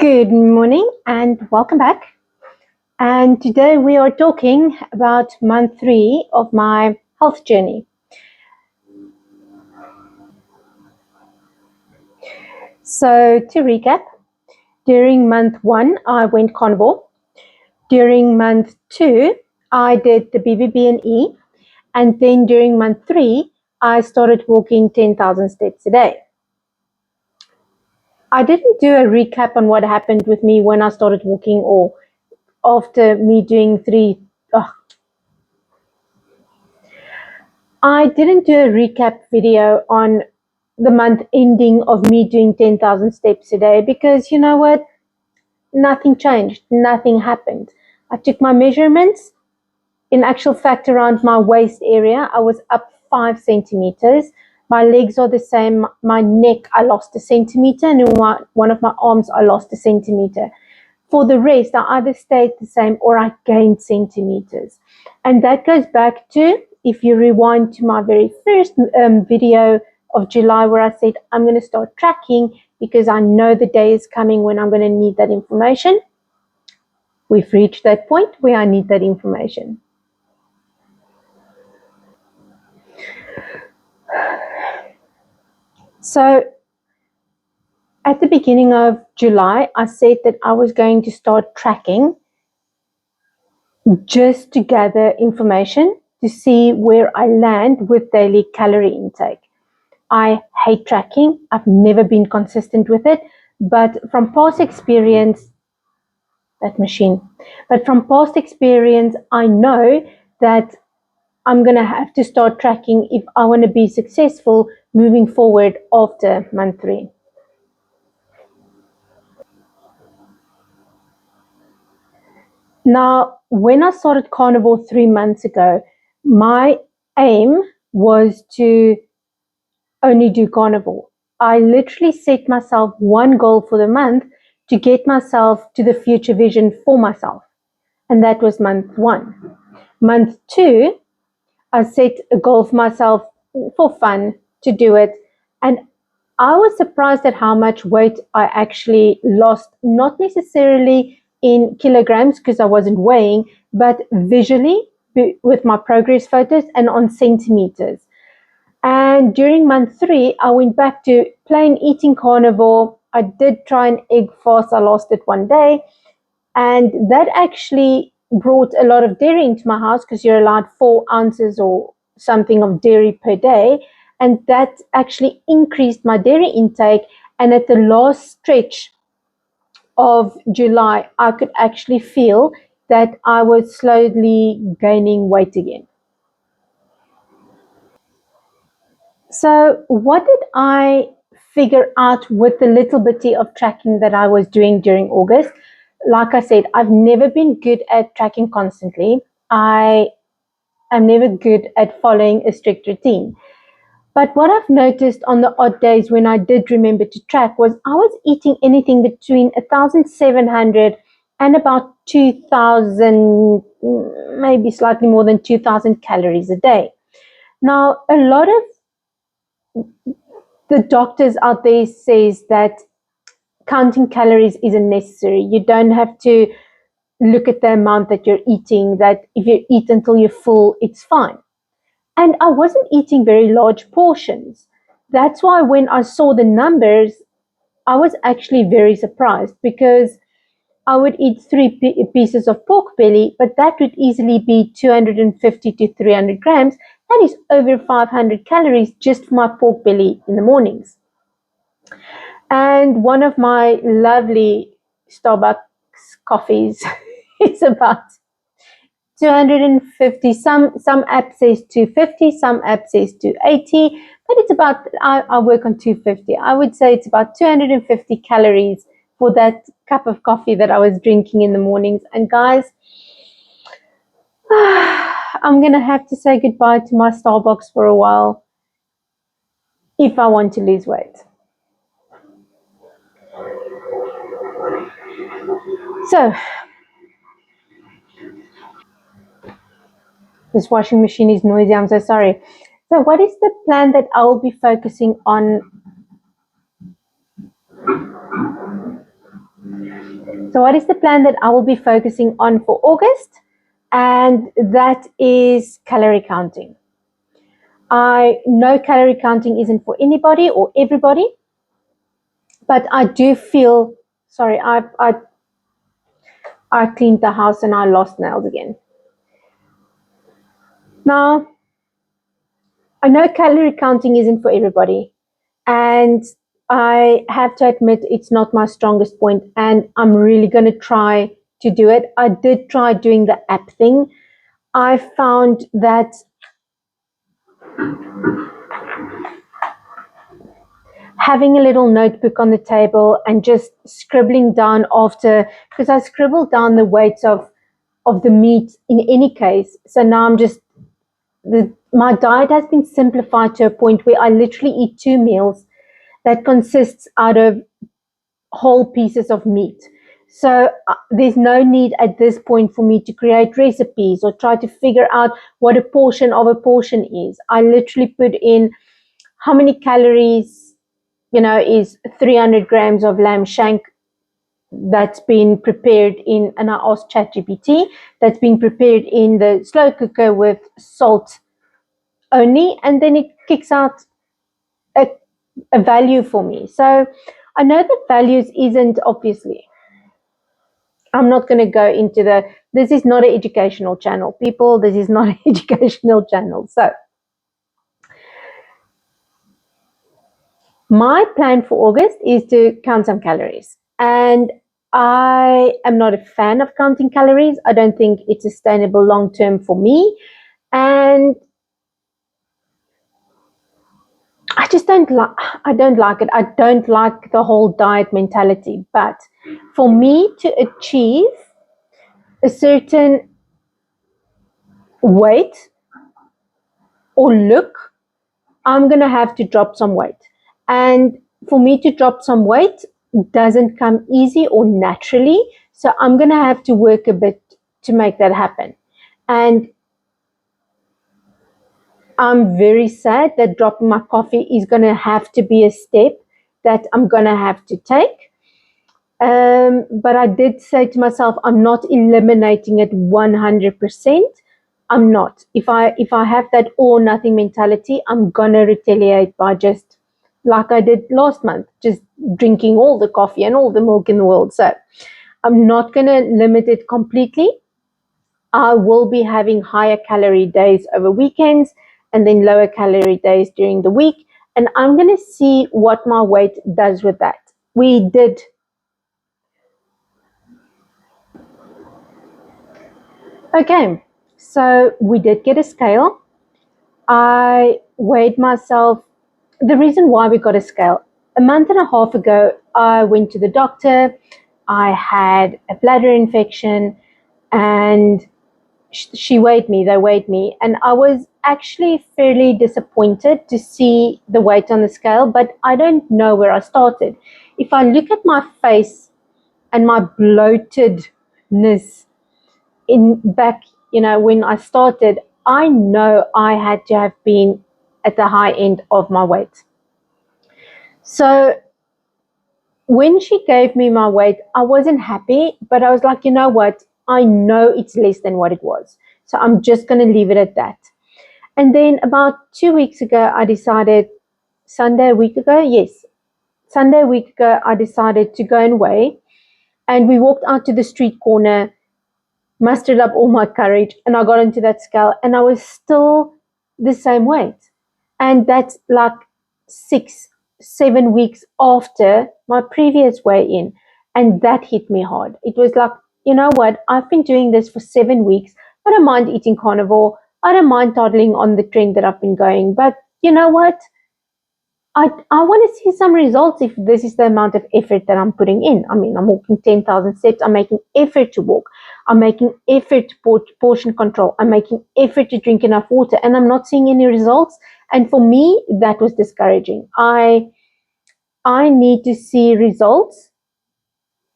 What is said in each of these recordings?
Good morning and welcome back. And today we are talking about month 3 of my health journey. So to recap, during month 1 I went carnivore. During month 2 I did the BBB&E, and then during month 3 I started walking 10,000 steps a day. I didn't do a recap on what happened with me when I started walking or after me doing I didn't do a recap video on the month ending of me doing 10,000 steps a day because you know what? Nothing changed. Nothing happened. I took my measurements. In actual fact, around my waist area, I was up 5 centimeters. My legs are the same. My neck, I lost a centimeter, and in one of my arms, I lost a centimeter. For the rest, I either stayed the same or I gained centimeters. And that goes back to, if you rewind to my very first video of July where I said I'm going to start tracking because I know the day is coming when I'm going to need that information. We've reached that point where I need that information. So at the beginning of July, I said that I was going to start tracking just to gather information to see where I land with daily calorie intake. I hate tracking. I've never been consistent with it, but from past experience, I know that I'm going to have to start tracking if I want to be successful moving forward after month 3. Now, when I started Carnivore 3 months ago, my aim was to only do Carnivore. I literally set myself one goal for the month to get myself to the future vision for myself. And that was month 1. Month 2, I set a goal for myself for fun to do it. And I was surprised at how much weight I actually lost, not necessarily in kilograms because I wasn't weighing, but visually with my progress photos and on centimeters. And during month 3, I went back to plain eating carnivore. I did try an egg fast. I lost it one day. And that actually brought a lot of dairy into my house because you're allowed 4 ounces or something of dairy per day. And that actually increased my dairy intake. And at the last stretch of July, I could actually feel that I was slowly gaining weight again. So what did I figure out with the little bitty of tracking that I was doing during August? Like I said, I've never been good at tracking constantly. I am never good at following a strict routine. But what I've noticed on the odd days when I did remember to track was I was eating anything between 1,700 and about 2,000, maybe slightly more than 2,000 calories a day. Now, a lot of the doctors out there says that counting calories isn't necessary. You don't have to look at the amount that you're eating, that if you eat until you're full, it's fine. And I wasn't eating very large portions. That's why when I saw the numbers, I was actually very surprised because I would eat 3 pieces of pork belly, but that would easily be 250 to 300 grams. That is over 500 calories just for my pork belly in the mornings. And one of my lovely Starbucks coffees is about 250. Some app says 250, some app says 280, but it's about, I work on 250. I would say it's about 250 calories for that cup of coffee that I was drinking in the mornings. And guys, I'm going to have to say goodbye to my Starbucks for a while if I want to lose weight. So, this washing machine is noisy. I'm so sorry. So what is the plan that I'll be focusing on? So what is the plan that I will be focusing on for August? And that is calorie counting. I know calorie counting isn't for anybody or everybody, but I do feel sorry. I cleaned the house and I lost nails again. Now I know calorie counting isn't for everybody, and I have to admit it's not my strongest point, and I'm really going to try to do it. I did try doing the app thing. I found that having a little notebook on the table and just scribbling down after, because I scribbled down the weights of the meat in any case. So now I'm just my diet has been simplified to a point where I literally eat 2 meals that consists out of whole pieces of meat. So there's no need at this point for me to create recipes or try to figure out what a portion of a portion is. I literally put in how many calories, is 300 grams of lamb shank that's been prepared in, and I asked ChatGPT, that's been prepared in the slow cooker with salt only, and then it kicks out a, a value for me. So I know that values isn't obviously, I'm not going to go into this is not an educational channel, people. This is not an educational channel. So my plan for August is to count some calories. And I am not a fan of counting calories. I don't think it's sustainable long term for me. And I just don't like it. I don't like the whole diet mentality. But for me to achieve a certain weight or look, I'm going to have to drop some weight. And for me to drop some weight doesn't come easy or naturally. So I'm going to have to work a bit to make that happen. And I'm very sad that dropping my coffee is going to have to be a step that I'm going to have to take. But I did say to myself, I'm not eliminating it 100%. I'm not. If I have that all or nothing mentality, I'm gonna retaliate by just like I did last month, just drinking all the coffee and all the milk in the world. So I'm not gonna limit it completely. I will be having higher calorie days over weekends and then lower calorie days during the week. And I'm gonna see what my weight does with that. We did Okay, so we did get a scale. I weighed myself. The reason why we got a scale, a month and a half ago, I went to the doctor. I had a bladder infection and she weighed me, they weighed me, and I was actually fairly disappointed to see the weight on the scale, but I don't know where I started. If I look at my face and my bloatedness in back, when I started, I know I had to have been at the high end of my weight. So when she gave me my weight, I wasn't happy, but I was like, you know what? I know it's less than what it was. So I'm just going to leave it at that. And then about 2 weeks ago, I decided, Sunday a week ago, yes, Sunday a week ago, I decided to go and weigh. And we walked out to the street corner, mustered up all my courage, and I got into that scale and I was still the same weight. And that's like 6, 7 weeks after my previous weigh in. And that hit me hard. It was like, you know what? I've been doing this for 7 weeks. I don't mind eating carnivore. I don't mind toddling on the trend that I've been going. But you know what? I want to see some results if this is the amount of effort that I'm putting in. I mean, I'm walking 10,000 steps. I'm making effort to walk. I'm making effort to portion control. I'm making effort to drink enough water, and I'm not seeing any results. And for me, that was discouraging. I need to see results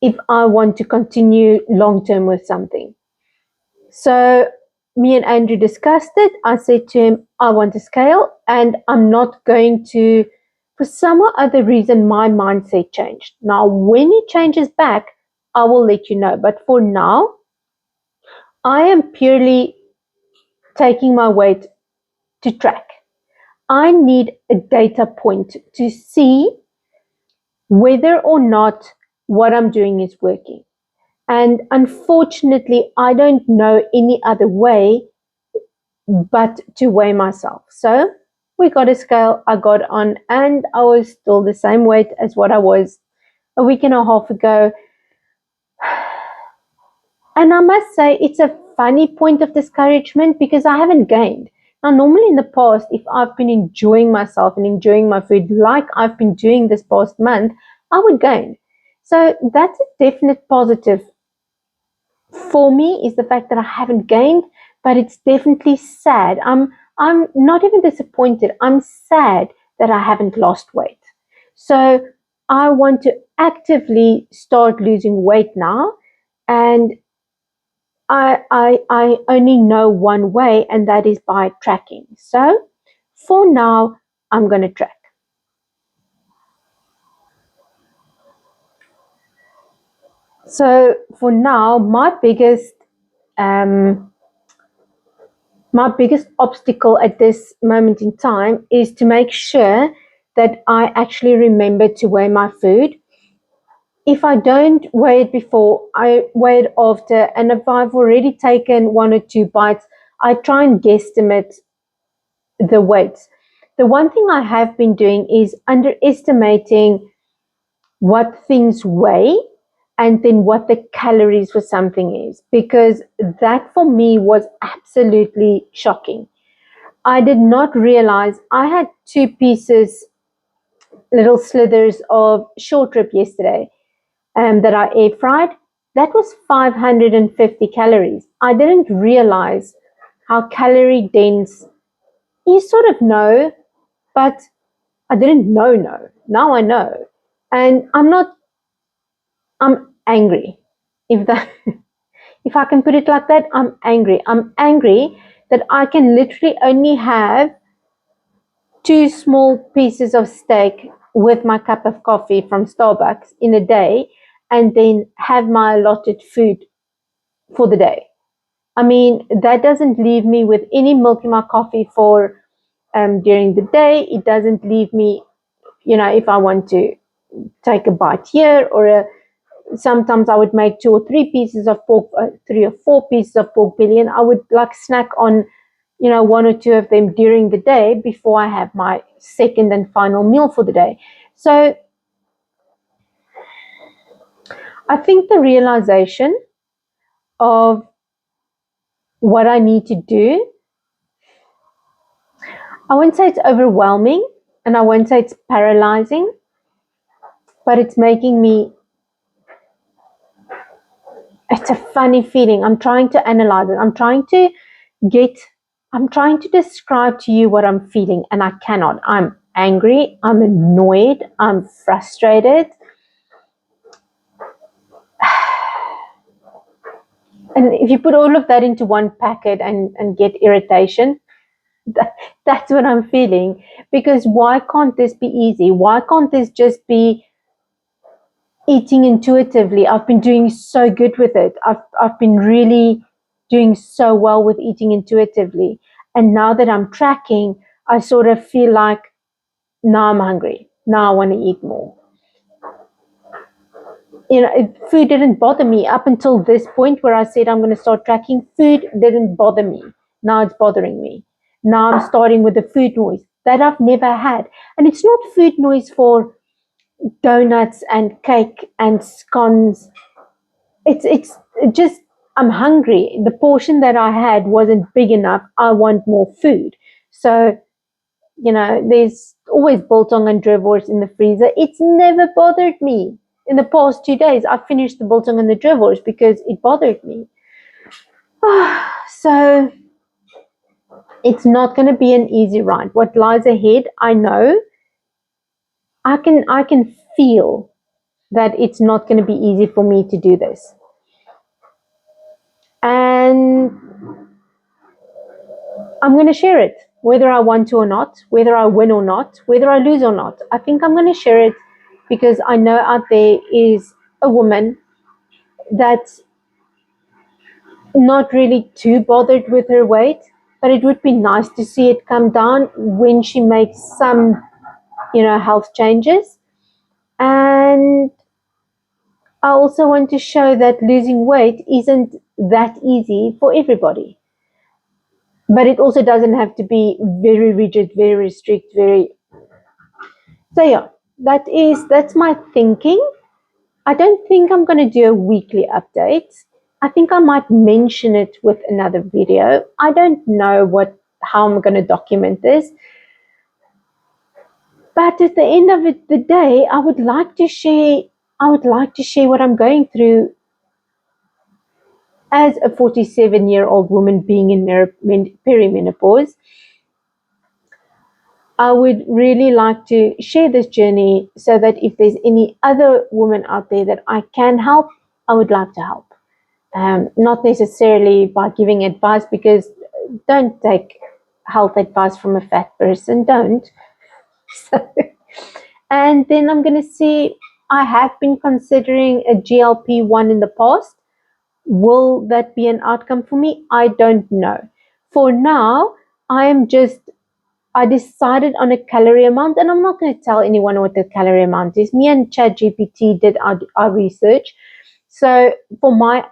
if I want to continue long term with something. So me and Andrew discussed it. I said to him, I want a scale, and I'm not going to, for some or other reason, my mindset changed. Now, when it changes back, I will let you know. But for now, I am purely taking my weight to track. I need a data point to see whether or not what I'm doing is working. And unfortunately, I don't know any other way but to weigh myself. So we got a scale, I got on, and I was still the same weight as what I was a week and a half ago. And I must say, it's a funny point of discouragement because I haven't gained. Now, normally in the past, if I've been enjoying myself and enjoying my food like I've been doing this past month, I would gain. So that's a definite positive for me, is the fact that I haven't gained, but it's definitely sad. I'm not even disappointed. I'm sad that I haven't lost weight. So I want to actively start losing weight now, and I only know one way, and that is by tracking. So for now, I'm going to track. So for now, um, my biggest obstacle at this moment in time is to make sure that I actually remember to weigh my food. If I don't weigh it before, I weigh it after, and if I've already taken one or two bites, I try and guesstimate the weights. The one thing I have been doing is underestimating what things weigh and then what the calories for something is, because that for me was absolutely shocking. I did not realize I had two pieces, little slithers of short rib yesterday, that I air fried. That was 550 calories. I didn't realize how calorie dense. You sort of know, but I didn't know. Now I know. And I'm angry. If that, if I can put it like that, I'm angry. I'm angry that I can literally only have two small pieces of steak with my cup of coffee from Starbucks in a day, and then have my allotted food for the day. I mean, that doesn't leave me with any milk in my coffee for during the day. It doesn't leave me, if I want to take a bite here or sometimes I would make two or three pieces of pork, three or four pieces of pork belly, and I would like snack on, one or two of them during the day before I have my second and final meal for the day. So I think the realization of what I need to do, I won't say it's overwhelming and I won't say it's paralyzing, but it's making me, it's a funny feeling. I'm trying to analyze it. Get, I'm trying to describe to you what I'm feeling, and I cannot. I'm angry, I'm annoyed, I'm frustrated. And if you put all of that into one packet and get irritation, that's what I'm feeling. Because why can't this be easy? Why can't this just be eating intuitively? I've been doing so good with it. I've been really doing so well with eating intuitively. And now that I'm tracking, I sort of feel like now I'm hungry. Now I want to eat more. Food didn't bother me up until this point where I said I'm going to start tracking. Food didn't bother me. Now it's bothering me. Now I'm starting with the food noise that I've never had. And it's not food noise for donuts and cake and scones. It's just, I'm hungry. The portion that I had wasn't big enough. I want more food. So, there's always biltong and drivors in the freezer. It's never bothered me. In the past 2 days, I finished the biltong and the drivors because it bothered me. So it's not going to be an easy ride. What lies ahead, I know. I can feel that it's not going to be easy for me to do this. And I'm going to share it, whether I want to or not, whether I win or not, whether I lose or not. I think I'm going to share it because I know out there is a woman that's not really too bothered with her weight, but it would be nice to see it come down when she makes some, health changes. And I also want to show that losing weight isn't that easy for everybody. But it also doesn't have to be very rigid, very strict, very. So yeah, that's my thinking. I don't think I'm going to do a weekly update. I think I might mention it with another video. I don't know how I'm going to document this. But at the end of the day, I would like to share what I'm going through as a 47-year-old woman being in perimenopause. I would really like to share this journey so that if there's any other woman out there that I can help, I would like to help. Not necessarily by giving advice, because don't take health advice from a fat person, don't. So, and then I'm going to see, I have been considering a GLP-1 in the past. Will that be an outcome for me? I don't know. For now, I decided on a calorie amount, and I'm not going to tell anyone what the calorie amount is. Me and ChatGPT did our research. So for my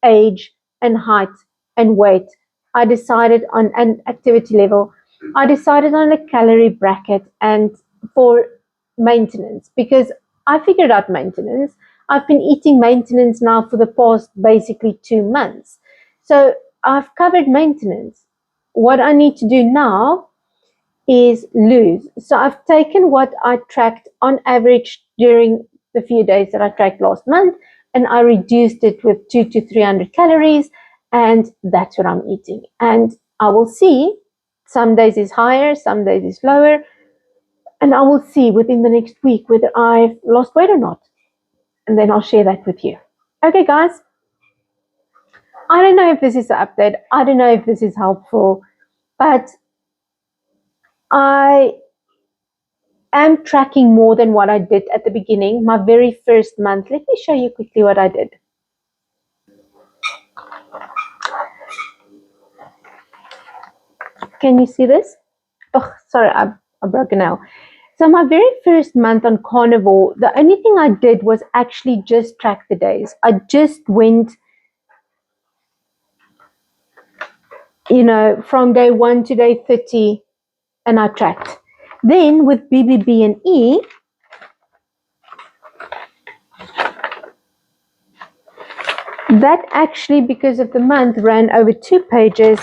age and height and weight, I decided on an activity level. I decided on a calorie bracket and for maintenance, because I figured out maintenance. I've been eating maintenance now for the past basically 2 months. So I've covered maintenance. What I need to do now is lose. So I've taken what I tracked on average during the few days that I tracked last month, and I reduced it with 200 to 300 calories, and that's what I'm eating. And I will see, some days is higher, some days is lower, and I will see within the next week whether I've lost weight or not. And then I'll share that with you. Okay, guys. I don't know if this is an update. I don't know if this is helpful, but I am tracking more than what I did at the beginning, my very first month. Let me show you quickly what I did. Can you see this? Oh, sorry, I broke a nail. So my very first month on Carnivore, the only thing I did was actually just track the days. I just went, from day 1 to day 30, and I tracked. Then with BBB&E, that actually, because of the month, ran over 2 pages.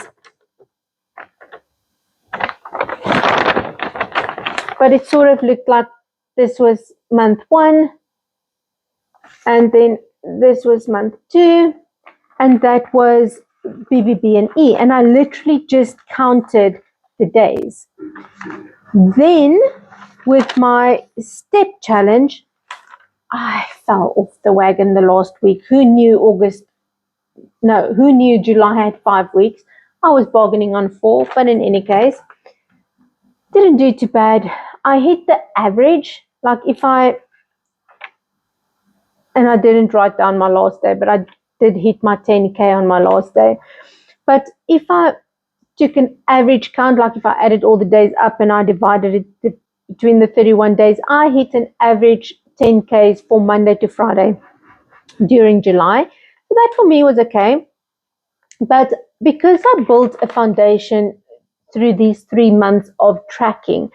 But it sort of looked like this was month 1, and then this was month 2, and that was BBB&E. And I literally just counted the days. Then with my step challenge, I fell off the wagon the last week. Who knew July had 5 weeks? I was bargaining on 4, but in any case, didn't do too bad. I hit the average, and I didn't write down my last day, but I did hit my 10K on my last day. But if I took an average count, like if I added all the days up and I divided it between the 31 days, I hit an average 10Ks for Monday to Friday during July. So that for me was okay. But because I built a foundation through these 3 months of tracking,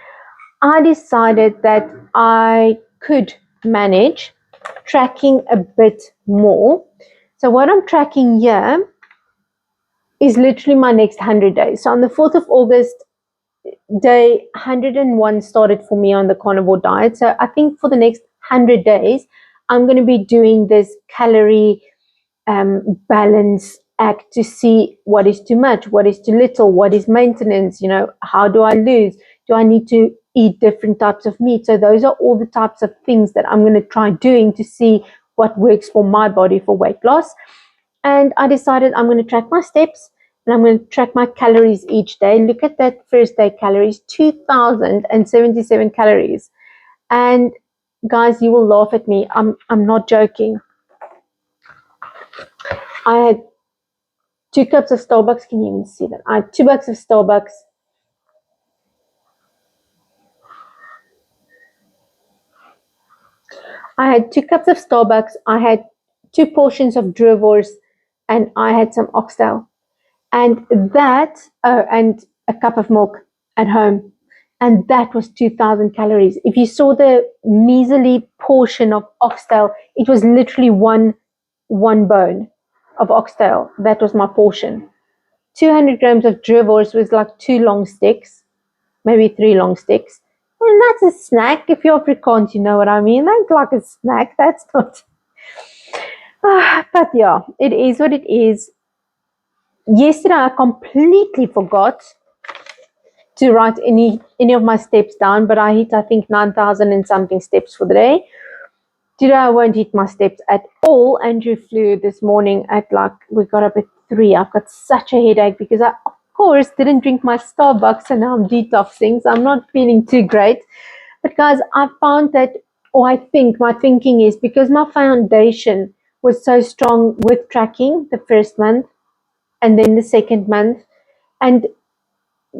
I decided that I could manage tracking a bit more. So what I'm tracking here is literally my next 100 days. So on the 4th of August, day 101 started for me on the carnivore diet. So I think for the next 100 days, I'm going to be doing this calorie balance act to see what is too much, what is too little, what is maintenance, how do I lose? Do I need to eat different types of meat? So those are all the types of things that I'm going to try doing to see what works for my body for weight loss. And I decided I'm going to track my steps, and I'm going to track my calories each day. Look at that first day calories, 2,077 calories. And guys, you will laugh at me. I'm not joking. I had 2 cups of Starbucks. Can you even see that? I had 2 bucks of Starbucks. I had 2 cups of Starbucks. I had 2 portions of Drewvors, and I had some oxtail. And that, oh, and a cup of milk at home. And that was 2,000 calories. If you saw the measly portion of oxtail, it was literally one bone of oxtail. That was my portion. 200 grams of Drewvors was like 2 long sticks, maybe 3 long sticks. And that's a snack. If you're Afrikaans, you know what I mean. That's like a snack. That's not. But yeah, it is what it is. Yesterday, I completely forgot to write any of my steps down, but I hit, I think, 9,000 and something steps for the day. Today I won't hit my steps at all. Andrew flew this morning at like, we got up at 3. I've got such a headache because I, of course, didn't drink my Starbucks, and now I'm detoxing, so I'm not feeling too great. But guys, I found that, or I think my thinking is, because my foundation was so strong with tracking the first month and then the second month and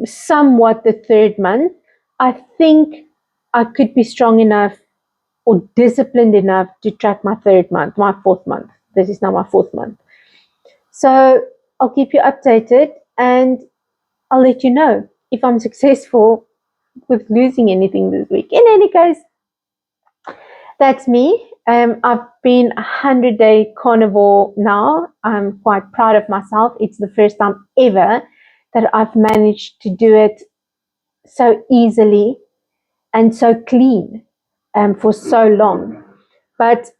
somewhat the third month, I think I could be strong enough or disciplined enough to track my third month, my fourth month. This is now my fourth month. So I'll keep you updated, and I'll let you know if I'm successful with losing anything this week. In any case, that's me. I've been a 100-day carnivore now. I'm quite proud of myself. It's the first time ever that I've managed to do it so easily and so clean for so long. But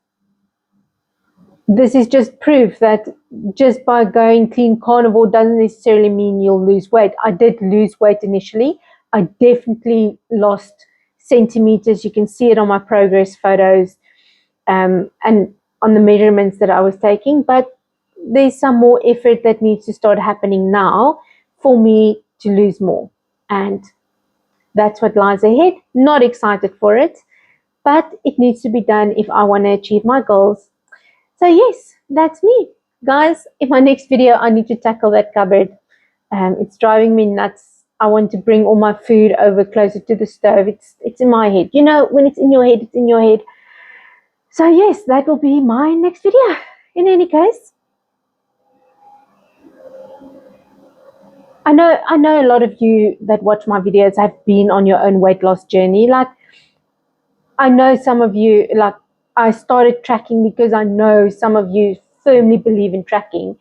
this is just proof that just by going clean carnivore doesn't necessarily mean you'll lose weight. I did lose weight initially. I definitely lost centimeters. You can see it on my progress photos and on the measurements that I was taking. But there's some more effort that needs to start happening now for me to lose more. And that's what lies ahead. Not excited for it, but it needs to be done if I want to achieve my goals. So yes, that's me. Guys, in my next video, I need to tackle that cupboard. It's driving me nuts. I want to bring all my food over closer to the stove. It's in my head. You know, when it's in your head, it's in your head. So yes, that will be my next video. In any case, I know a lot of you that watch my videos have been on your own weight loss journey. Like, I know some of you, like, I started tracking because I know some of you firmly believe in tracking.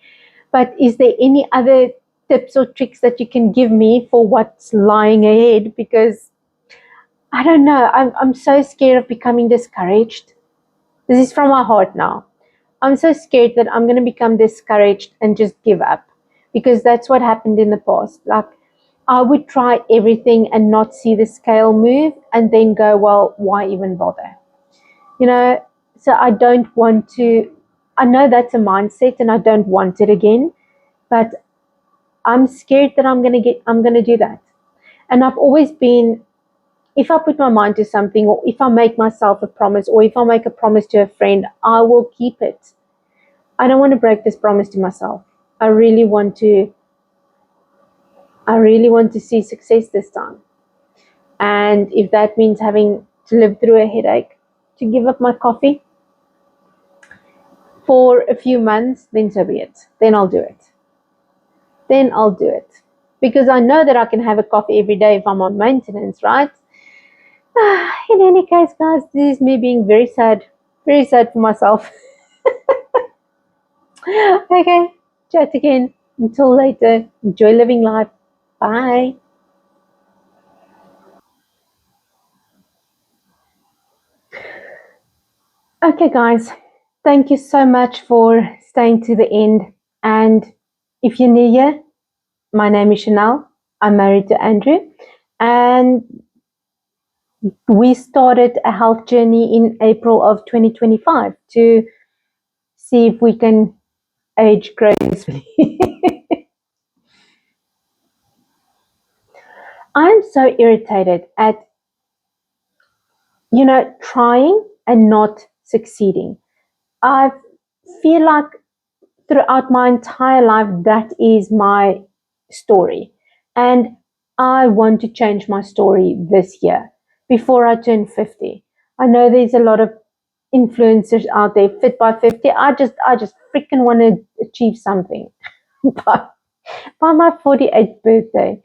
But is there any other tips or tricks that you can give me for what's lying ahead? Because I don't know, I'm so scared of becoming discouraged. This is from my heart now. I'm so scared that I'm going to become discouraged and just give up, because that's what happened in the past. Like, I would try everything and not see the scale move and then go, well, why even bother? You know, so I don't want to, I know that's a mindset and I don't want it again, but I'm scared that I'm going to do that. And I've always been, if I put my mind to something, or if I make myself a promise, or if I make a promise to a friend, I will keep it. I don't want to break this promise to myself. I really want to see success this time. And if that means having to live through a headache, to give up my coffee for a few months, then so be it. Then I'll do it. Because I know that I can have a coffee every day if I'm on maintenance, right? In any case, guys, this is me being very sad for myself. Okay, chat again. Until later, enjoy living life. Bye. Okay, guys, thank you so much for staying to the end. And if you're new here, my name is Chanel. I'm married to Andrew, and we started a health journey in April of 2025 to see if we can age gracefully. I'm so irritated at, trying and not succeeding. I feel like throughout my entire life, that is my story. And I want to change my story this year before I turn 50. I know there's a lot of influencers out there, fit by 50. I just freaking want to achieve something by, by my 48th birthday.